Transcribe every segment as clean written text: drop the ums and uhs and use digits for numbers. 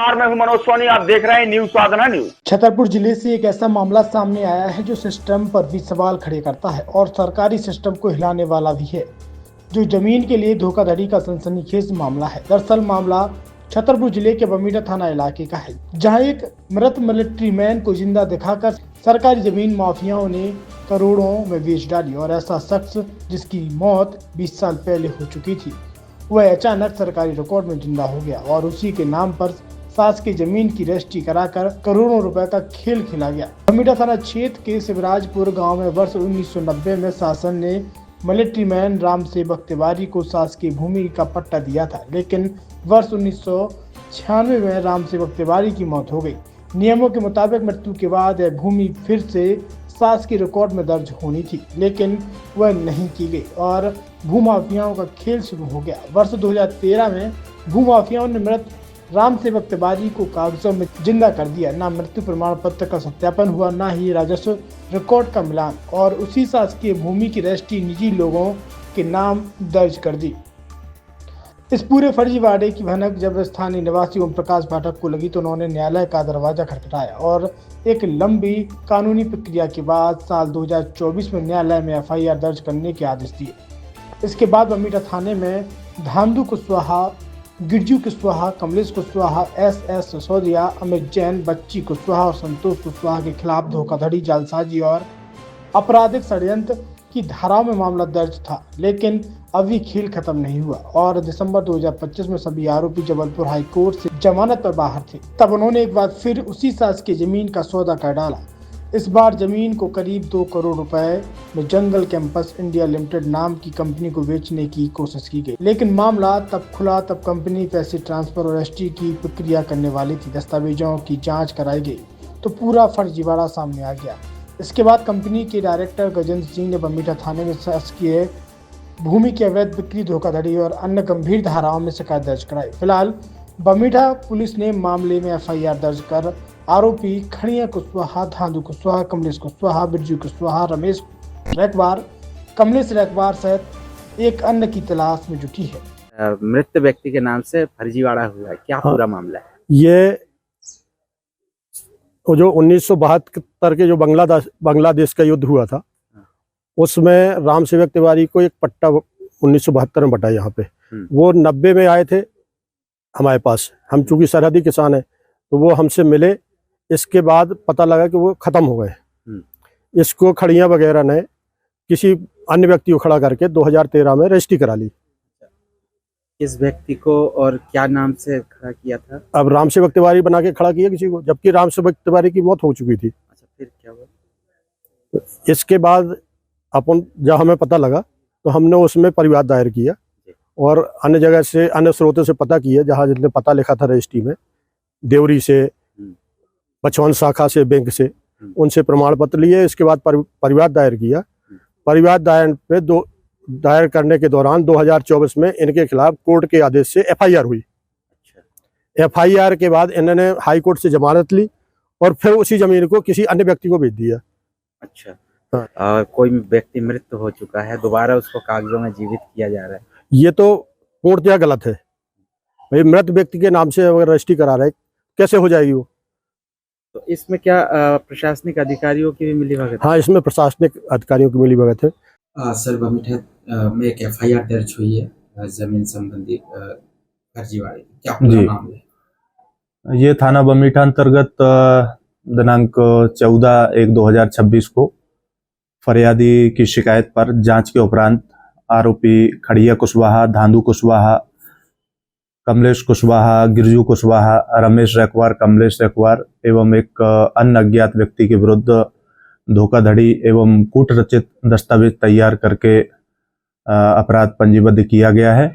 नमस्कार, मैं हूं मनोज सोनी। आप देख रहे हैं न्यूज साधना न्यूज। छतरपुर जिले से एक ऐसा मामला सामने आया है जो सिस्टम पर भी सवाल खड़े करता है और सरकारी सिस्टम को हिलाने वाला भी है, जो जमीन के लिए धोखाधड़ी का सनसनीखेज मामला है। दरअसल मामला छतरपुर जिले के बमीठा थाना इलाके का है, जहां एक मृत मिलिट्री मैन को जिंदा दिखाकर सरकारी जमीन माफियाओं ने करोड़ों में बेच डाली और ऐसा शख्स जिसकी मौत 20 साल पहले हो चुकी थी, वह अचानक सरकारी रिकॉर्ड में जिंदा हो गया और उसी के नाम पर सास की जमीन की रजिस्ट्री कराकर करोड़ों रुपए का खेल खेला गया। बमीठा थाना क्षेत्र के शिवराजपुर गांव में वर्ष 1990 में शासन ने मिलिट्री मैन राम सेवक तिवारी को सास की भूमि का पट्टा दिया था, लेकिन वर्ष 1996 में राम सेवक तिवारी की मौत हो गई। नियमों के मुताबिक मृत्यु के बाद यह भूमि फिर से सास की रिकॉर्ड में दर्ज होनी थी, लेकिन वह नहीं की गई और भूमाफियाओं का खेल शुरू हो गया। वर्ष 2013 में भूमाफियाओं ने मृत राम सेवक तिवारी को कागजों में जिंदा कर दिया। ना मृत्यु प्रमाण पत्र का सत्यापन हुआ, ना ही राजस्व रिकॉर्ड का मिलान, और उसी शासकीय भूमि की रजिस्ट्री निजी लोगों के नाम दर्ज कर दी। इस पूरे फर्जीवाड़े की भनक जब स्थानीय निवासी ओम प्रकाश पाठक को लगी तो उन्होंने न्यायालय का दरवाजा खटखटाया और एक लंबी कानूनी प्रक्रिया के बाद साल 2024 में न्यायालय में एफआईआर दर्ज करने के आदेश दिए। इसके बाद बमीठा थाने में धांधु कुशवाहा, गिरजू कुशवाहा, कमलेश कुशवाहा, एस सिसोदिया, अमित जैन, बच्ची कुशवाहा और संतोष कुशवाहा के खिलाफ धोखाधड़ी, जालसाजी और आपराधिक षड्यंत्र की धाराओं में मामला दर्ज था, लेकिन अभी खेल खत्म नहीं हुआ और दिसंबर 2025 में सभी आरोपी जबलपुर हाई कोर्ट से जमानत पर बाहर थे। तब उन्होंने एक बार फिर उसी सास की जमीन का सौदा कर डाला। इस बार जमीन को करीब 2 करोड़ रुपए में जंगल कैंपस इंडिया लिमिटेड नाम की कंपनी को बेचने की कोशिश की गई, लेकिन मामला तब खुला तब कंपनी पैसे ट्रांसफर और रजिस्ट्री की प्रक्रिया करने वाली थी। दस्तावेजों की जांच कराई गई तो पूरा फर्जीवाड़ा सामने आ गया। इसके बाद कंपनी के डायरेक्टर गजेंद्र सिंह ने बमीठा थाने में शासकीय भूमि की अवैध बिक्री, धोखाधड़ी और अन्य गंभीर धाराओं में शिकायत दर्ज कराई। फिलहाल बमीठा पुलिस ने मामले में एफआईआर दर्ज कर आरोपी खड़िया कुशवाहा, धांधु कुशवाहा, कमलेश कुशवाहा, बिरजू कुशवाहा, रमेश रैकवार, कमलेश रैकवार सहित एक अन्य की तलाश में जुटी है। मृत व्यक्ति के नाम से फर्जीवाड़ा हुआ है, क्या पूरा मामला है? ये जो 1972 के जो बांग्लादेश का युद्ध हुआ था, उसमें राम सेवक तिवारी को एक पट्टा 1972 में बटा यहाँ पे। वो 90 में आए थे हमारे पास। हम चूंकि सरहदी किसान हैं तो वो हमसे मिले। इसके बाद पता लगा कि वो खत्म हो गए। इसको खड़ियाँ वगैरह ने किसी अन्य व्यक्ति को खड़ा करके 2013 में रजिस्ट्री करा ली। इस व्यक्ति को और क्या नाम से खड़ा किया था? अब राम सेवक तिवारी बना के खड़ा किया किसी को, जबकि राम सेवक तिवारी की मौत हो चुकी थी। अच्छा, फिर क्या हुआ? इसके बाद अपन जब हमें पता लगा तो हमने उसमें परिवाद दायर किया और अन्य जगह से, अन्य स्रोतों से पता किया, जहाँ जिसने पता लिखा था रजिस्ट्री में, देवरी से, बचवन शाखा से, बैंक से, उनसे प्रमाण पत्र लिए। इसके बाद परिवाद दायर किया। परिवाद दायर करने के दौरान 2024 में इनके खिलाफ कोर्ट के आदेश से एफआईआर हुई। एफआईआर के बाद इन्होंने हाई कोर्ट से जमानत ली और फिर उसी जमीन को किसी अन्य व्यक्ति को बेच दिया। अच्छा, हाँ। कोई व्यक्ति मृत हो चुका है, दोबारा उसको कागजों में जीवित किया जा रहा है, ये तो पूर्णतः गलत है। भाई मृत व्यक्ति के नाम से अगर रजिस्ट्री करा रहे, कैसे हो जाएगी वो? तो इसमें क्या प्रशासनिक अधिकारियों की भी मिलीभगत? हाँ, इसमें प्रशासनिक अधिकारियों की मिलीभगत है। सर, बमीठा में एक एफआईआर दर्ज हुई है जमीन संबंधी फर्जीवाड़े, क्या पूरा मामला है? ये थाना बमीठा अंतर्गत दिनांक 14/1/2026 को फरियादी की शिकायत पर जांच के उपरांत आरोपी खड़िया कुशवाहा, धांधु कुशवाहा, कमलेश कुशवाहा, गिरजू कुशवाहा, रमेश रैकवार, कमलेश रैकवार एवं एक अन्य अज्ञात व्यक्ति के विरुद्ध धोखाधड़ी एवं कूट रचित दस्तावेज तैयार करके अपराध पंजीबद्ध किया गया है।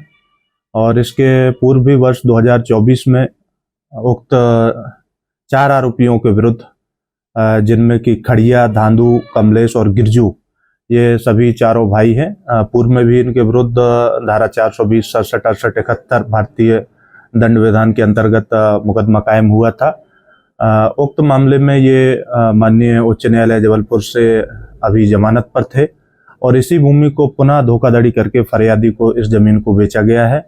और इसके पूर्व भी वर्ष 2024 में उक्त 4 आरोपियों के विरुद्ध, जिनमें कि खड़िया, धांधु, कमलेश और गिरजू, ये सभी चारों भाई हैं, पूर्व में भी इनके विरुद्ध धारा 420, 67, 68, 71 भारतीय दंड विधान के अंतर्गत मुकदमा कायम हुआ था। उक्त मामले में ये माननीय उच्च न्यायालय जबलपुर से अभी जमानत पर थे और इसी भूमि को पुनः धोखाधड़ी करके फरियादी को इस जमीन को बेचा गया है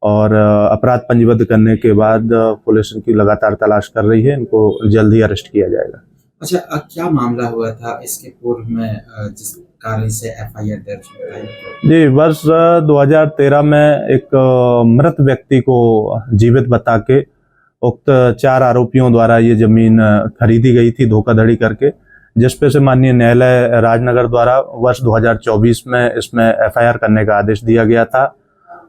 और अपराध पंजीबद्ध करने के बाद पुलिस इनकी लगातार तलाश कर रही है। इनको जल्द ही अरेस्ट किया जाएगा। अच्छा, क्या मामला हुआ था इसके पूर्व में जिस कारण से एफआईआर दर्ज हुआ है? जी, वर्ष 2013 में एक मृत व्यक्ति को जीवित बता के उक्त 4 आरोपियों द्वारा ये जमीन खरीदी गई थी धोखाधड़ी करके, जिस पे से माननीय न्यायालय राजनगर द्वारा वर्ष 2024 में इसमें एफआईआर करने का आदेश दिया गया था।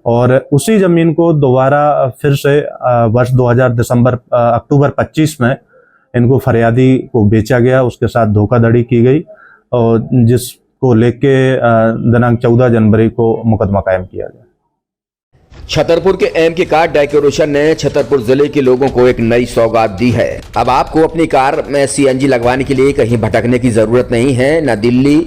और उसी जमीन को दोबारा फिर से वर्ष अक्टूबर 25 में इनको फरियादी को बेचा गया, उसके साथ धोखाधड़ी की गई और जिसको लेके दिनांक 14 जनवरी को मुकदमा कायम किया गया। छतरपुर के एमके कार डेकोरेशन ने छतरपुर जिले के लोगों को एक नई सौगात दी है। अब आपको अपनी कार में सीएनजी लगवाने के लिए कहीं भटकने की जरूरत नहीं है, न दिल्ली,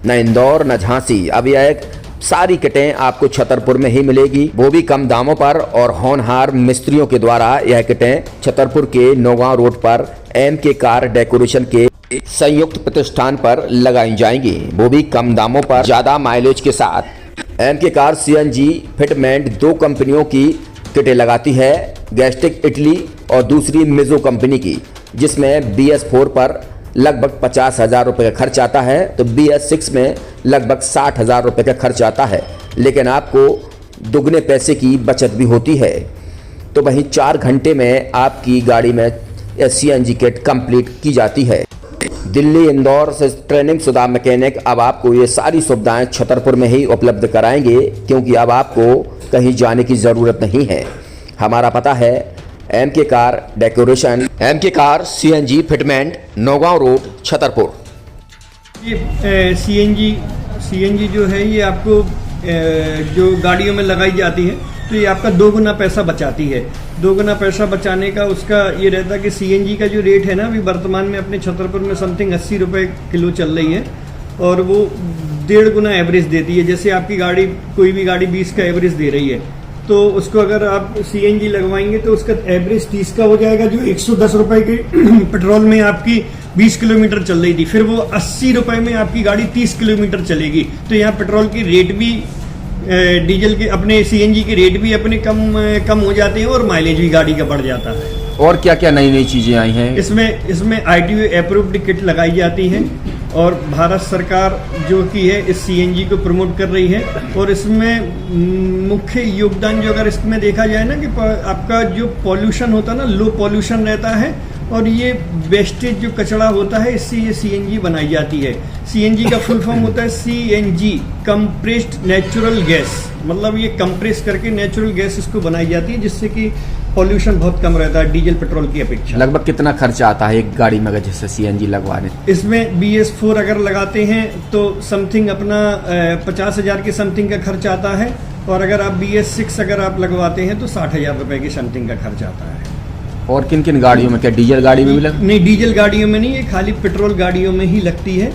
न इंदौर, न झांसी। अब यह सारी किटें आपको छतरपुर में ही मिलेगी, वो भी कम दामों पर। और होनहार मिस्त्रियों के द्वारा यह किटें छतरपुर के नौगांव रोड पर एमके कार डेकोरेशन के संयुक्त प्रतिष्ठान पर लगाई जाएंगी, वो भी कम दामों पर, ज्यादा माइलेज के साथ। एमके कार सीएनजी फिटमेंट 2 कंपनियों की किटें लगाती है, गैस्टिक इटली और दूसरी मिजो कंपनी की, जिसमें BS4 पर लगभग 50,000 रुपये का खर्च आता है, तो BS6 में लगभग 60,000 रुपये का खर्च आता है, लेकिन आपको दुगने पैसे की बचत भी होती है। तो वहीं 4 घंटे में आपकी गाड़ी में सीएनजी किट कंप्लीट की जाती है। दिल्ली, इंदौर से ट्रेनिंग शुदा मैकेनिक अब आपको ये सारी सुविधाएं छतरपुर में ही उपलब्ध कराएंगे, क्योंकि अब आपको कहीं जाने की ज़रूरत नहीं है। हमारा पता है MK car decoration, MK car CNG fitment, Naugaon road, Chhatarpur. ये सीएनजी जो है ये आपको जो गाड़ियों में लगाई जाती है तो ये आपका 2 गुना पैसा बचाती है। 2 गुना पैसा बचाने का उसका ये रहता है कि सीएनजी का जो रेट है ना, अभी वर्तमान में अपने छतरपुर में समथिंग 80 रुपये किलो चल रही है और वो 1.5 गुना एवरेज देती है। जैसे आपकी गाड़ी, कोई भी गाड़ी 20 का एवरेज दे रही है, तो उसको अगर आप सीएनजी लगवाएंगे तो उसका एवरेज 30 का हो जाएगा, जो 110 रुपये के पेट्रोल में आपकी 20 किलोमीटर चल रही थी, फिर वो 80 रुपये में आपकी गाड़ी 30 किलोमीटर चलेगी। तो यहाँ पेट्रोल की रेट भी, डीजल के, अपने सीएनजी के रेट भी अपने कम हो जाते हैं और माइलेज भी गाड़ी का बढ़ जाता है। और क्या क्या नई नई चीजें आई हैं? इसमें ITO अप्रूव्ड किट लगाई जाती है और भारत सरकार जो की है इस सीएनजी को प्रमोट कर रही है। और इसमें मुख्य योगदान जो अगर इसमें देखा जाए ना, कि आपका जो पॉल्यूशन होता है ना, लो पॉल्यूशन रहता है और ये वेस्टेज जो कचरा होता है, इससे ये सीएनजी बनाई जाती है। सीएनजी का फुल फॉर्म होता है सीएनजी, कंप्रेस्ड नेचुरल गैस, मतलब ये कंप्रेस करके नेचुरल गैस इसको बनाई जाती है, जिससे कि पॉल्यूशन बहुत कम रहता है डीजल पेट्रोल की अपेक्षा। लगभग कितना खर्चा आता है एक गाड़ी में अगर जैसे सीएनजी लगवाने? इसमें BS4 अगर लगाते हैं तो समथिंग अपना 50,000 के समथिंग का खर्च आता है, और अगर आप BS6 अगर आप लगवाते हैं तो 60,000 रुपए की समथिंग का खर्च आता है। और किन किन गाड़ियों में? क्या डीजल गाड़ी में भी लग? नहीं, डीजल गाड़ियों में नहीं, ये खाली पेट्रोल गाड़ियों में ही लगती है।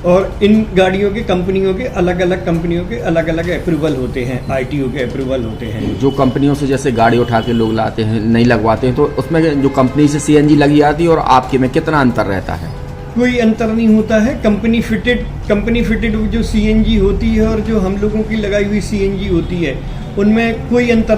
और इन गाड़ियों के कंपनियों के अलग अलग अप्रूवल होते हैं, ITO के अप्रूवल होते हैं। जो कंपनियों से जैसे गाड़ी उठा के लोग लाते हैं, नहीं लगवाते हैं, तो उसमें जो कंपनी से सीएनजी लगी आती है और आपके में कितना अंतर रहता है? कोई अंतर नहीं होता है। कंपनी फिटेड जो सीएनजी होती है और जो हम लोगों की लगाई हुई सीएनजी होती है, उनमें कोई अंतर